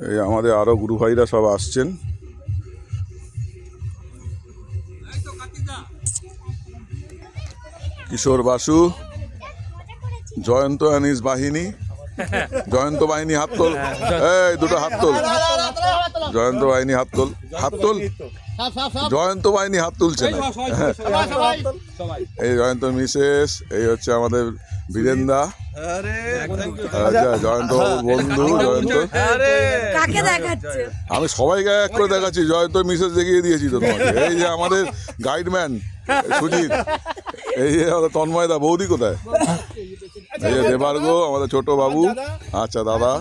এই আমাদের আরো গুরু ভাইরা সব আসছেন। কিশোর বাসু, জয়ন্ত অ্যানিস বাহিনী, জয়ন্ত বাহিনী হাত তোল, এই দুটো হাত তোল, জয়ন্ত বাহিনী হাত তোল, হাত তোল, জয়ন্ত বাহিনী হাত তুলছে না। এই জয়ন্ত মিসেস, এই হচ্ছে আমাদের বীরেন্দা, জয়ন্ত বন্ধু, জয়ন্ত। আমি সবাইকে এক করে দেখাচ্ছি, জয়ন্ত মিসেস দেখিয়ে দিয়েছি তো তোমাকে। এই যে আমাদের গাইডম্যান সুজিত, এই যে আমাদের তন্ময়দা, বৌদি কোথায়? এই যে দেবার্গ, আমাদের ছোট বাবু। আচ্ছা দাদা,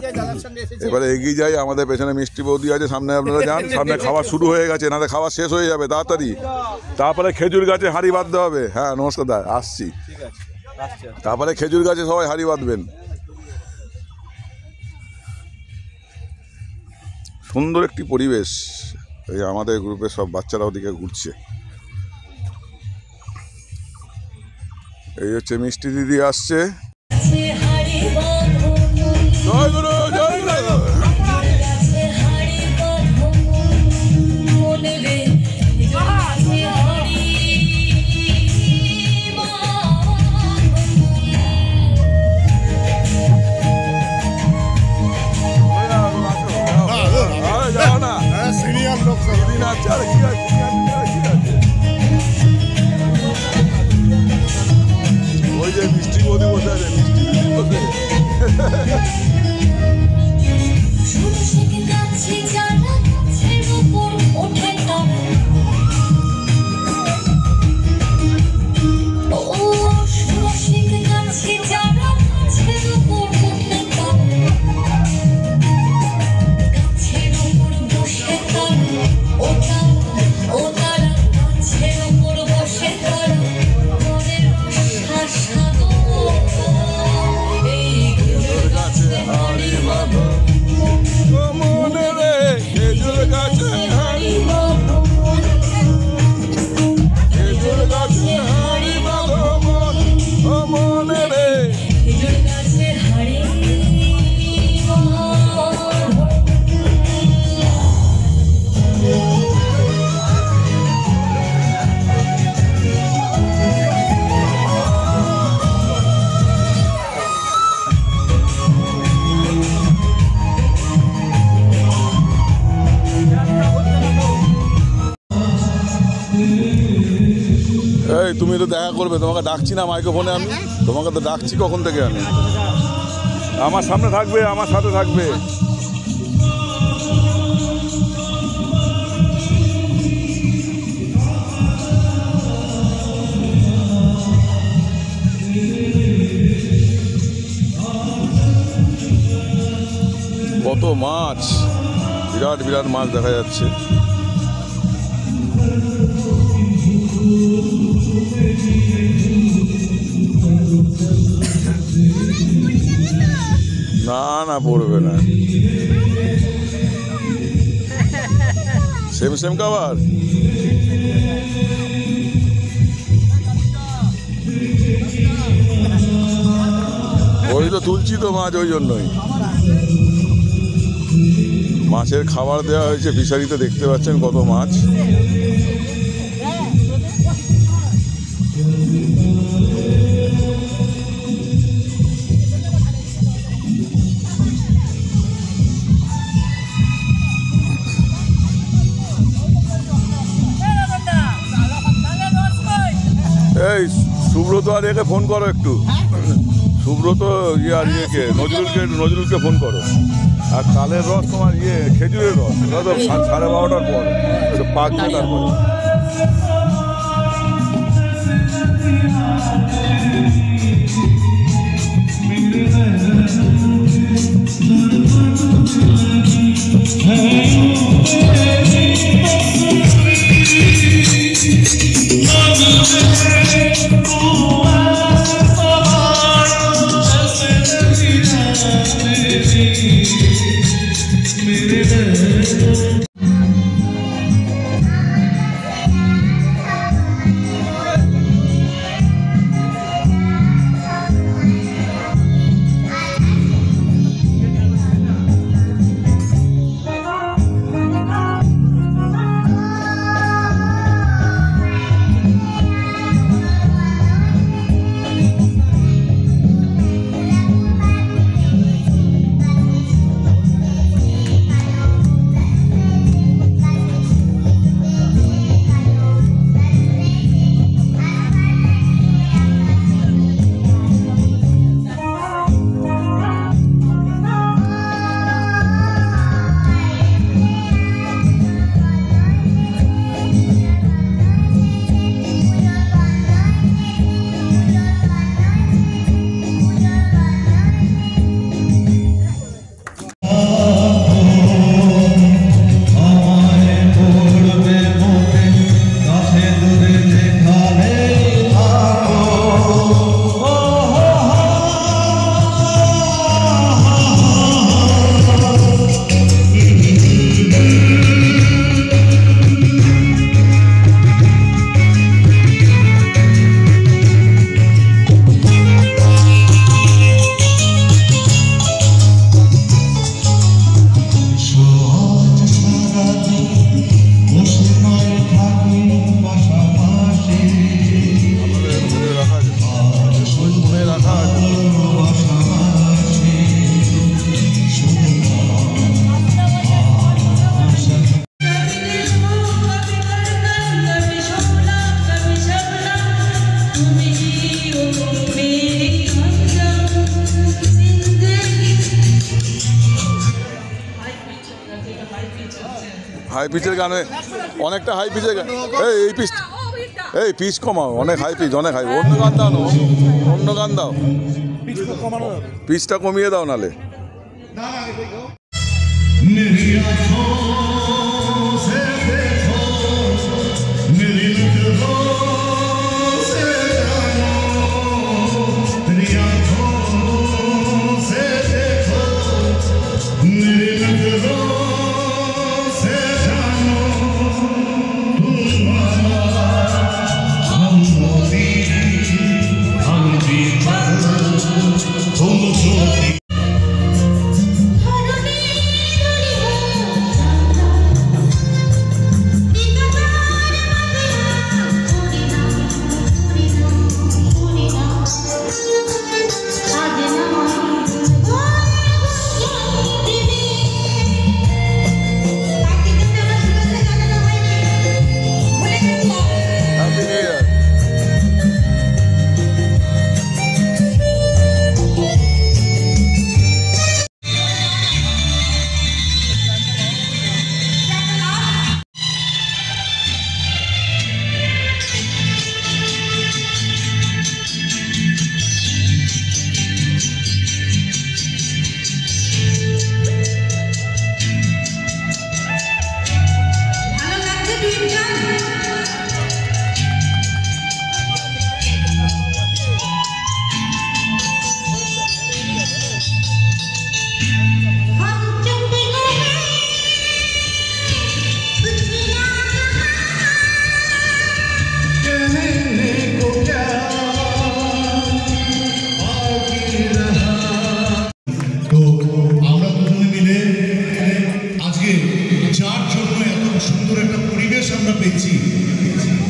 এবারে এগিয়ে যাই। আমাদের পেছনে মিষ্টি বৌদি আছে, সামনে আপনারা যান। সামনে খাওয়া শুরু হয়ে গেছে, নাহলে খাওয়া শেষ হয়ে যাবে তাড়াতাড়ি। তারপরে খেজুর গাছে হাঁড়ি বাঁধতে হবে। হ্যাঁ নমস্কার দা, আসছি। তারপরে খেজুর গাছে সবাই হাঁড়ি বাঁধবেন। সুন্দর একটি পরিবেশ। এই আমাদের গ্রুপের সব বাচ্চারা ওদিকে ঘুরছে। এই হচ্ছে মিষ্টি দিদি আসছে। জয় গুরু, জয় গুরু। যাও না, সিনিয়র লোক দিন আছে। আর কি আছে, ওই যে মিষ্টি বৌদি বসে আছে, মিষ্টি দিদি বসে। এই তুমি তো দেখা করবে, তোমাকে ডাকছি না মাইক্রোফোনে, আমি তোমাকে তো ডাকছি কখন থেকে। আমি আমার সামনে থাকবে, আমার সাথে থাকবে। কত মাছ, বিরাট বিরাট মাছ দেখা যাচ্ছে। না না পড়বে না, সেম সেম খাবার। ওই তো তুলছি তো মাছ, ওই জন্যই মাছের খাবার দেওয়া হয়েছে। ফিশারিতে দেখতে পাচ্ছেন কত মাছ। এই সুব্রত আর একে ফোন করো একটু, সুব্রত ইয়ে আর ইয়েকে নজরুলকে ফোন করো। আর তালের রস, তোমার ইয়ে খেজুরের রস, 12:30টার পর পাক দিয়ে তারপরে। হাই পিচের গানে অনেকটা হাই পিচের গান। এই পিচ কমাও, অনেক হাই পিচ, অনেক হাই। অন্য গান দাও না, অন্য গান দাও, পিচটা কমিয়ে দাও নালে।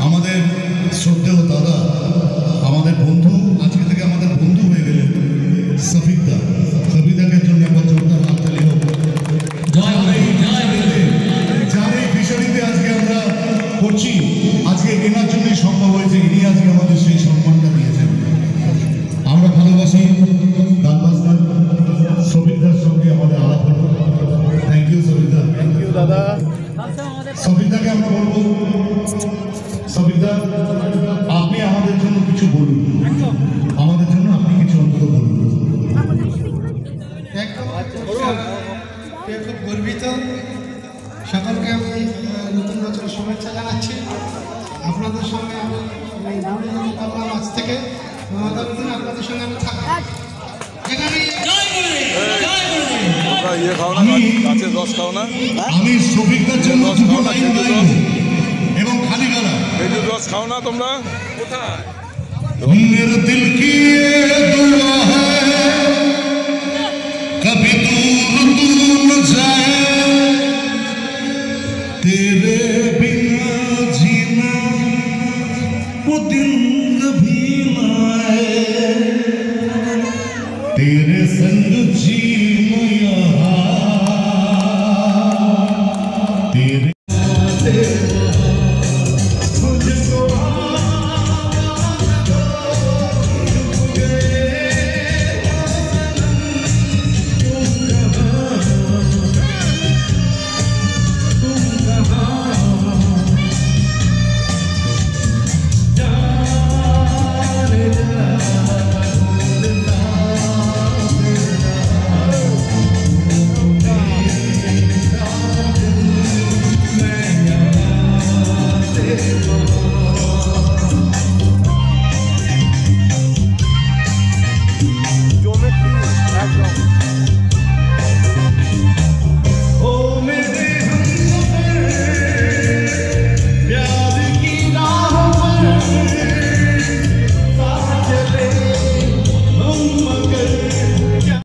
আমাদের শ্রদ্ধেয় দাদা, আমাদের বন্ধু, আজকে থেকে আমাদের বন্ধু হয়ে গেলেন সফিকদা। সফিকদাকে জন্য একবার জোরদার হাততালি হোক। যার এই বিষয়টিতে আজকে আমরা করছি, আজকে এনার জন্যই সম্ভব হয়েছে। ইনি আজকে আমাদের সেই সম্মানটা দিয়েছেন। আমরা ভালোবাসি গান বাজনা। সফিকদার সঙ্গে আমাদের আলাপ হলো। থ্যাংক ইউ সফিকদা। থ্যাংক ইউ দাদা। সফিকদাকে আমরা বলবো, সফিকদা আপনি আমাদের জন্য কিছু বলুন, আমাদের জন্য আপনি কিছু অন্তত বলুন। খুব গর্বিত, সকলকে আমি নতুন বছরের শুভেচ্ছা জানাচ্ছি। আপনাদের সঙ্গে আমি নিবেদন করলাম আজ থেকে আপনাদের সঙ্গে আমি থাকবো। আমি সফিকদার জন্য দুটো লাইন গাইব এবং খালি গলা। খেজুর রস খাও না তোমরা? কোথায়? मेरे दिल की ये दुआ है कभी दूर तू न जा।